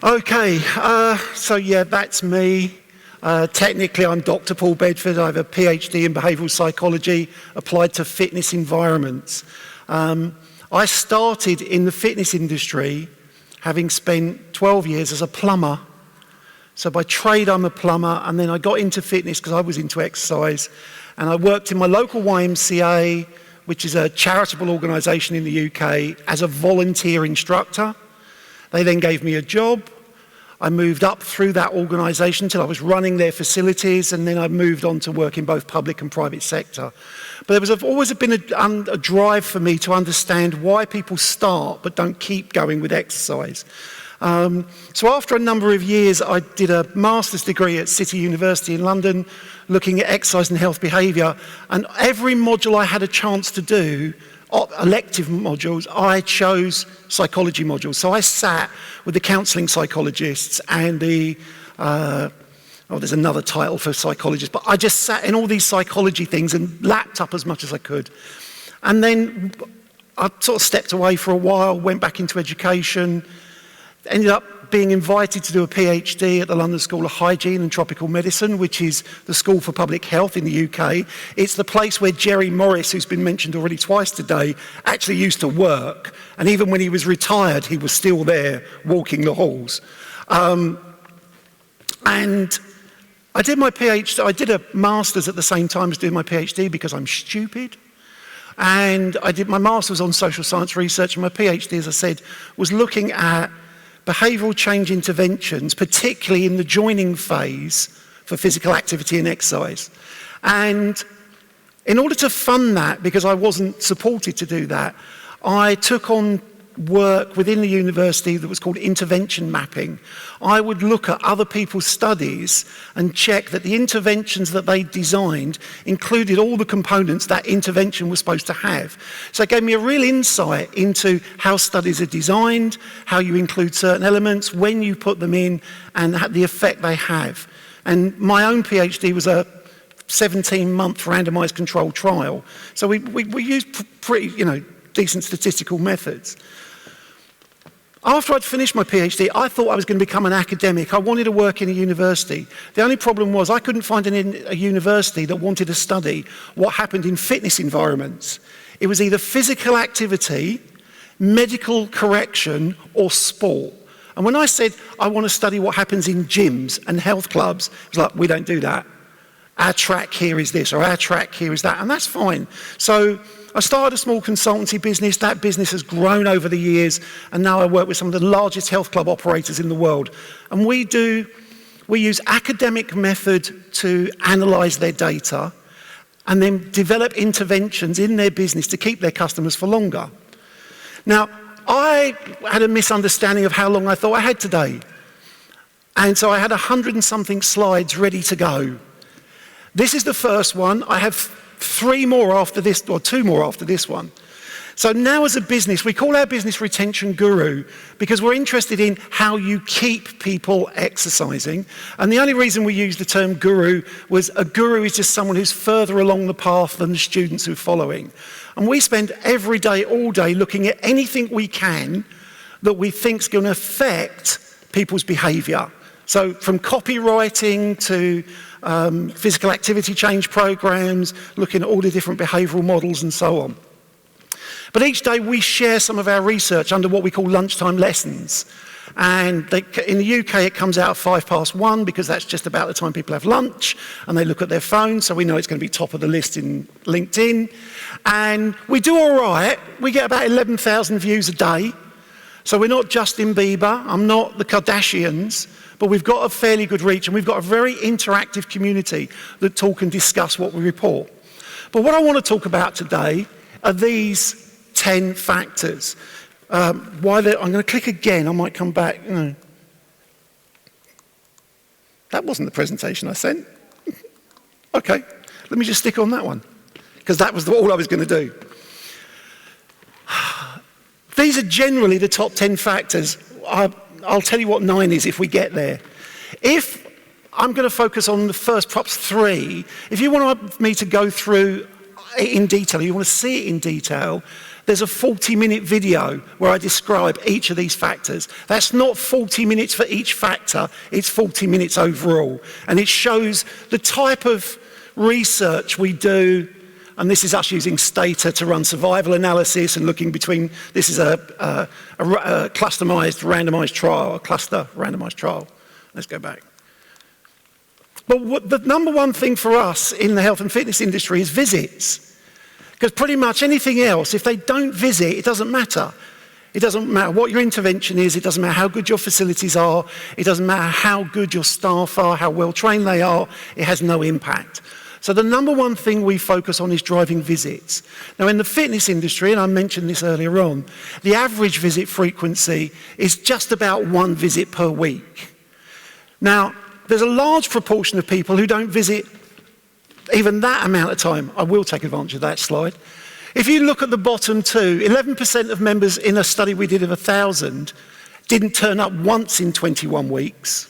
Okay, so yeah, that's me. Technically, I'm Dr. Paul Bedford. I have a PhD in behavioural psychology applied to fitness environments. I started in the fitness industry having spent 12 years as a plumber. So by trade, I'm a plumber, and then I got into fitness because I was into exercise, and I worked in my local YMCA, which is a charitable organisation in the UK, as a volunteer instructor. They then gave me a job. I moved up through that organisation till I was running their facilities, and then I moved on to work in both public and private sector. But there always been a drive for me to understand why people start but don't keep going with exercise. So after a number of years, I did a master's degree at City University in London, looking at exercise and health behaviour, and every module I had a chance to do, elective modules, I chose psychology modules. So I sat with the counselling psychologists and there's another title for psychologists, but I just sat in all these psychology things and lapped up as much as I could. And then I sort of stepped away for a while, went back into education, ended up being invited to do a PhD at the London School of Hygiene and Tropical Medicine, which is the School for Public Health in the UK. It's the place where Jerry Morris, who's been mentioned already twice today, actually used to work. And even when he was retired, he was still there walking the halls. And I did my PhD, I did a master's at the same time as doing my PhD because I'm stupid. And I did my master's on social science research, and my PhD, as I said, was looking at behavioural change interventions, particularly in the joining phase for physical activity and exercise. And in order to fund that, because I wasn't supported to do that, I took on work within the university that was called intervention mapping. I would look at other people's studies and check that the interventions that they designed included all the components that intervention was supposed to have. So it gave me a real insight into how studies are designed, how you include certain elements, when you put them in, and the effect they have. And my own PhD was a 17-month randomised controlled trial. So we used pretty, decent statistical methods. After I'd finished my PhD, I thought I was going to become an academic. I wanted to work in a university. The only problem was I couldn't find a university that wanted to study what happened in fitness environments. It was either physical activity, medical correction, or sport. And when I said I want to study what happens in gyms and health clubs, it was like, we don't do that. Our track here is this, or our track here is that, and that's fine. So I started a small consultancy business. That business has grown over the years, and now I work with some of the largest health club operators in the world. And we use academic method to analyse their data and then develop interventions in their business to keep their customers for longer. Now, I had a misunderstanding of how long I thought I had today. And so I had 100 and something slides ready to go. This is the first one. I have 3 more after this, or 2 more after this one. So now as a business, we call our business Retention Guru because we're interested in how you keep people exercising. And the only reason we use the term guru was a guru is just someone who's further along the path than the students who are following. And we spend every day, all day, looking at anything we can that we think is going to affect people's behaviour. So from copywriting to physical activity change programs, looking at all the different behavioural models and so on. But each day we share some of our research under what we call lunchtime lessons. And in the UK it comes out at 1:05 because that's just about the time people have lunch and they look at their phones, so we know it's going to be top of the list in LinkedIn. And we do all right. We get about 11,000 views a day. So we're not Justin Bieber, I'm not the Kardashians, but we've got a fairly good reach, and we've got a very interactive community that talk and discuss what we report. But what I want to talk about today are these 10 factors. I'm going to click again, I might come back. That wasn't the presentation I sent. Okay, let me just stick on that one, because that was all I was going to do. These are generally the top 10 factors. I'll tell you what 9 is if we get there. If I'm going to focus on the first perhaps 3, if you want me to go through it in detail, you want to see it in detail, there's a 40-minute video where I describe each of these factors. That's not 40 minutes for each factor, it's 40 minutes overall. And it shows the type of research we do, and this is us using Stata to run survival analysis and looking between, this is a customized randomized trial, a cluster randomized trial. Let's go back. But the number one thing for us in the health and fitness industry is visits. Because pretty much anything else, if they don't visit, it doesn't matter. It doesn't matter what your intervention is, it doesn't matter how good your facilities are, it doesn't matter how good your staff are, how well trained they are, it has no impact. So the number one thing we focus on is driving visits. Now in the fitness industry, and I mentioned this earlier on, the average visit frequency is just about 1 visit per week. Now, there's a large proportion of people who don't visit even that amount of time. I will take advantage of that slide. If you look at the bottom two, 11% of members in a study we did of 1,000 didn't turn up once in 21 weeks.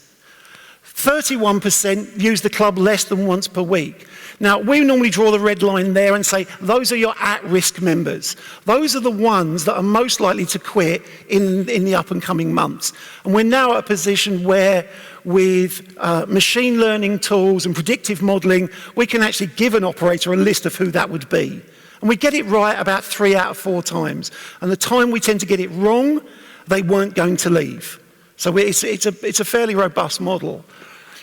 31% used the club less than once per week. Now, we normally draw the red line there and say, those are your at-risk members. Those are the ones that are most likely to quit in the up-and-coming months. And we're now at a position where, with machine learning tools and predictive modelling, we can actually give an operator a list of who that would be. And we get it right about 3 out of 4 times. And the time we tend to get it wrong, they weren't going to leave. So it's a fairly robust model.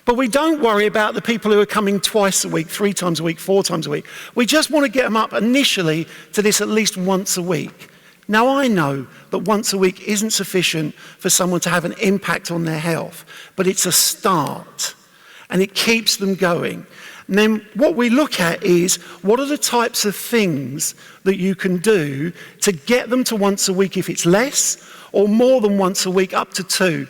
But we don't worry about the people who are coming twice a week, 3 times a week, 4 times a week. We just want to get them up initially to this at least once a week. Now I know that once a week isn't sufficient for someone to have an impact on their health, but it's a start and it keeps them going. And then what we look at is, what are the types of things that you can do to get them to once a week if it's less, or more than once a week up to 2.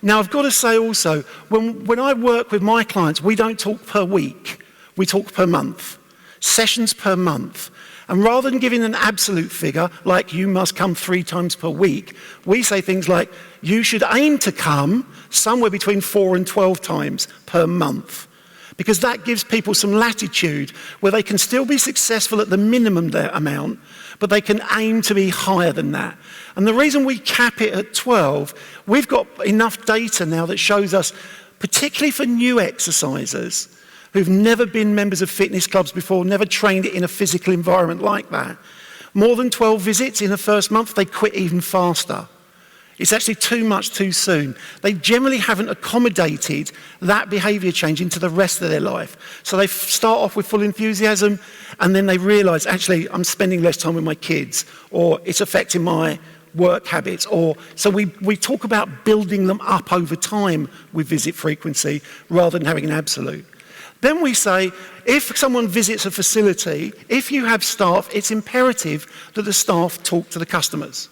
Now, I've got to say also, when I work with my clients, we don't talk per week, we talk per month, sessions per month. And rather than giving an absolute figure, like you must come 3 times per week, we say things like, you should aim to come somewhere between 4 and 12 times per month. Because that gives people some latitude where they can still be successful at the minimum amount, but they can aim to be higher than that. And the reason we cap it at 12, we've got enough data now that shows us, particularly for new exercisers who've never been members of fitness clubs before, never trained it in a physical environment like that, more than 12 visits in the first month, they quit even faster. It's actually too much too soon. They generally haven't accommodated that behaviour change into the rest of their life. So they start off with full enthusiasm and then they realise, actually, I'm spending less time with my kids, or it's affecting my work habits, or so we talk about building them up over time with visit frequency rather than having an absolute. Then we say, if someone visits a facility, if you have staff, it's imperative that the staff talk to the customers.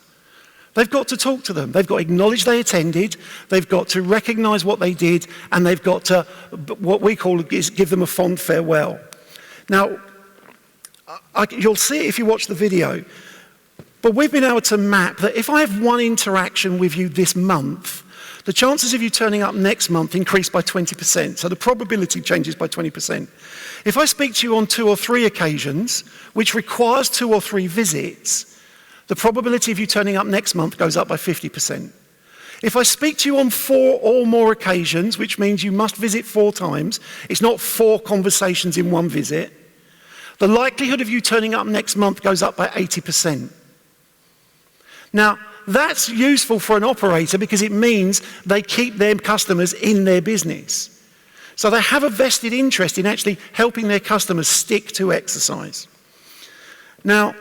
They've got to talk to them. They've got to acknowledge they attended, they've got to recognise what they did, and they've got to, what we call, is give them a fond farewell. Now, you'll see it if you watch the video, but we've been able to map that if I have 1 interaction with you this month, the chances of you turning up next month increase by 20%, so the probability changes by 20%. If I speak to you on 2 or 3 occasions, which requires 2 or 3 visits, the probability of you turning up next month goes up by 50%. If I speak to you on 4 or more occasions, which means you must visit 4 times, it's not 4 conversations in 1 visit, the likelihood of you turning up next month goes up by 80%. Now, that's useful for an operator because it means they keep their customers in their business. So they have a vested interest in actually helping their customers stick to exercise. Now,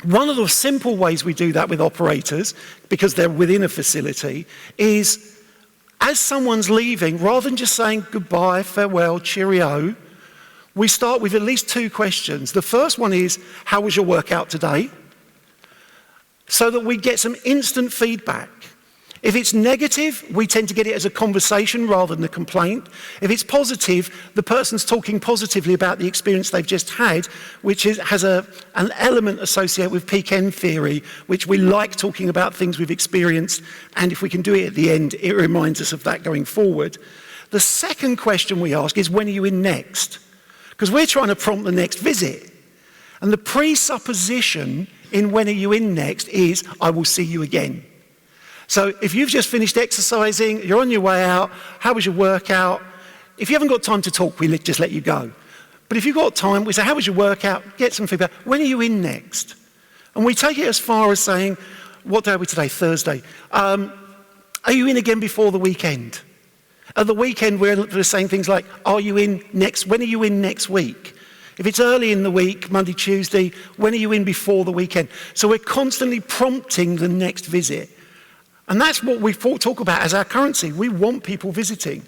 one of the simple ways we do that with operators, because they're within a facility, is as someone's leaving, rather than just saying goodbye, farewell, cheerio, we start with at least 2 questions. The first one is, how was your workout today? So that we get some instant feedback. If it's negative, we tend to get it as a conversation rather than a complaint. If it's positive, the person's talking positively about the experience they've just had, which has an element associated with peak end theory, which we like talking about things we've experienced, and if we can do it at the end, it reminds us of that going forward. The second question we ask is, when are you in next? Because we're trying to prompt the next visit. And the presupposition in when are you in next is, I will see you again. So if you've just finished exercising, you're on your way out, how was your workout? If you haven't got time to talk, we just let you go. But if you've got time, we say, how was your workout? Get some feedback. When are you in next? And we take it as far as saying, what day are we today? Thursday. Are you in again before the weekend? At the weekend, we're saying things like, when are you in next week? If it's early in the week, Monday, Tuesday, when are you in before the weekend? So we're constantly prompting the next visit. And that's what we talk about as our currency. We want people visiting.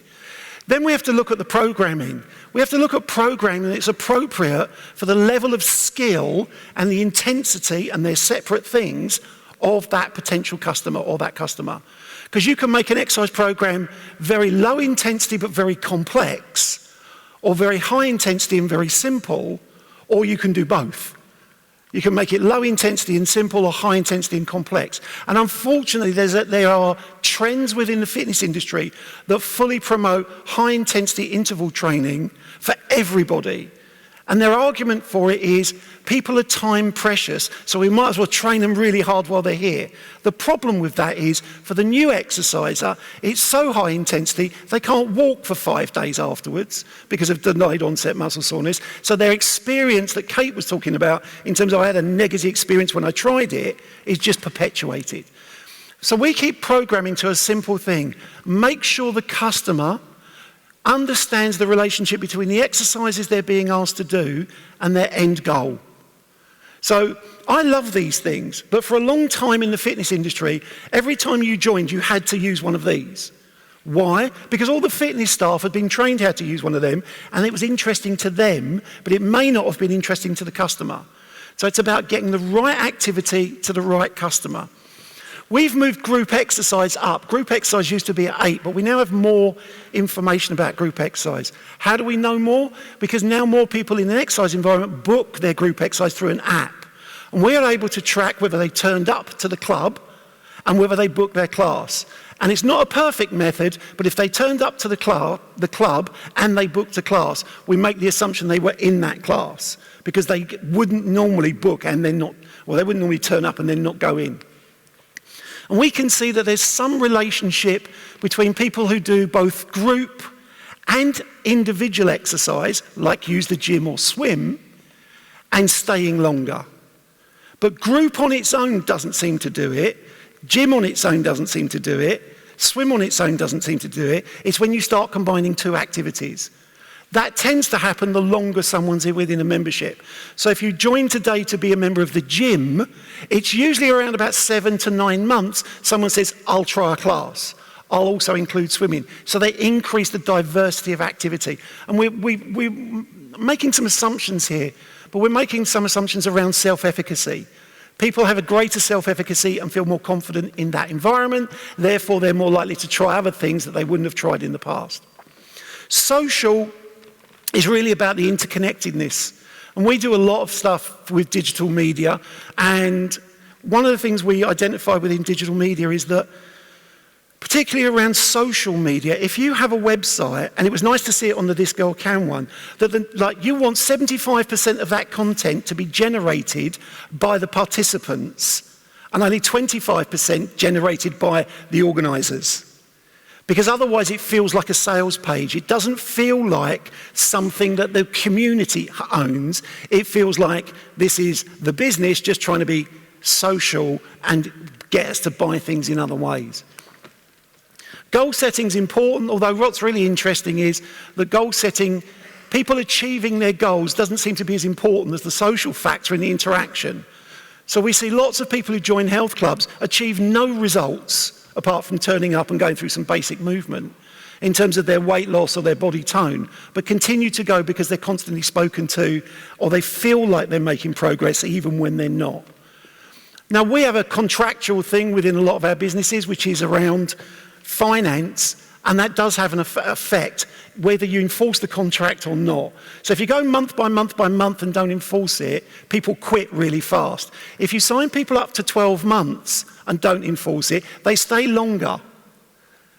Then we have to look at the programming. We have to look at programming that's appropriate for the level of skill and the intensity, and they're separate things, of that potential customer or that customer. Because you can make an exercise program very low intensity but very complex, or very high intensity and very simple, or you can do both. You can make it low intensity and simple, or high intensity and complex. And unfortunately, there are trends within the fitness industry that fully promote high intensity interval training for everybody. And their argument for it is people are time precious, so we might as well train them really hard while they're here. The problem with that is, for the new exerciser, it's so high intensity, they can't walk for 5 days afterwards because of delayed onset muscle soreness. So their experience that Kate was talking about, in terms of I had a negative experience when I tried it, is just perpetuated. So we keep programming to a simple thing. Make sure the customer understands the relationship between the exercises they're being asked to do and their end goal. So I love these things, but for a long time in the fitness industry, every time you joined, you had to use one of these. Why? Because all the fitness staff had been trained how to use one of them, and it was interesting to them, but it may not have been interesting to the customer. So it's about getting the right activity to the right customer. We've moved group exercise up. Group exercise used to be at 8, but we now have more information about group exercise. How do we know more? Because now more people in an exercise environment book their group exercise through an app. And we are able to track whether they turned up to the club and whether they booked their class. And it's not a perfect method, but if they turned up to the club and they booked a class, we make the assumption they were in that class, because they wouldn't normally book and then not, well, they wouldn't normally turn up and then not go in. And we can see that there's some relationship between people who do both group and individual exercise, like use the gym or swim, and staying longer. But group on its own doesn't seem to do it. Gym on its own doesn't seem to do it. Swim on its own doesn't seem to do it. It's when you start combining two activities. That tends to happen the longer someone's within a membership. So if you join today to be a member of the gym, it's usually around about 7 to 9 months, someone says, I'll try a class. I'll also include swimming. So they increase the diversity of activity. And we're making some assumptions here, but we're making some assumptions around self-efficacy. People have a greater self-efficacy and feel more confident in that environment. Therefore, they're more likely to try other things that they wouldn't have tried in the past. Social is really about the interconnectedness. And we do a lot of stuff with digital media. And one of the things we identify within digital media is that, particularly around social media, if you have a website, and it was nice to see it on the This Girl Can one, that you want 75% of that content to be generated by the participants and only 25% generated by the organisers. Because otherwise it feels like a sales page. It doesn't feel like something that the community owns. It feels like this is the business just trying to be social and get us to buy things in other ways. Goal setting is important, although what's really interesting is that goal setting, people achieving their goals doesn't seem to be as important as the social factor in the interaction. So we see lots of people who join health clubs achieve no results apart from turning up and going through some basic movement in terms of their weight loss or their body tone, but continue to go because they're constantly spoken to, or they feel like they're making progress even when they're not. Now, we have a contractual thing within a lot of our businesses, which is around finance, and that does have an effect whether you enforce the contract or not. So if you go month by month by month and don't enforce it, people quit really fast. If you sign people up to 12 months and don't enforce it, they stay longer,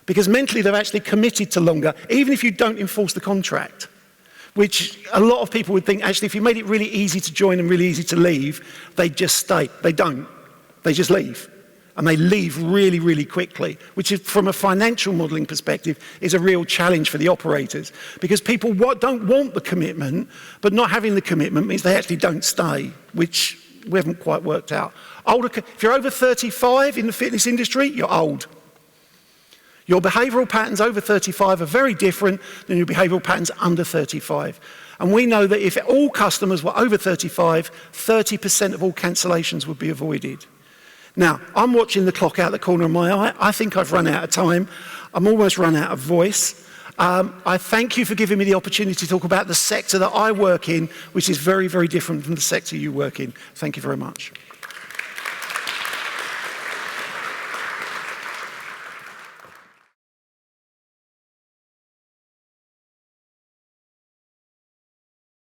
because mentally they've actually committed to longer, even if you don't enforce the contract. which a lot of people would think, actually, if you made it really easy to join and really easy to leave, they'd just stay. They don't. They just leave. And they leave really, really quickly, which is, from a financial modelling perspective, is a real challenge for the operators. Because people don't want the commitment, but not having the commitment means they actually don't stay, which we haven't quite worked out. If you're over 35 in the fitness industry, you're old. Your behavioural patterns over 35 are very different than your behavioural patterns under 35. And we know that if all customers were over 35, 30% of all cancellations would be avoided. Now, I'm watching the clock out the corner of my eye. I think I've run out of time. I'm almost run out of voice. I thank you for giving me the opportunity to talk about the sector that I work in, which is very, very different from the sector you work in. Thank you very much.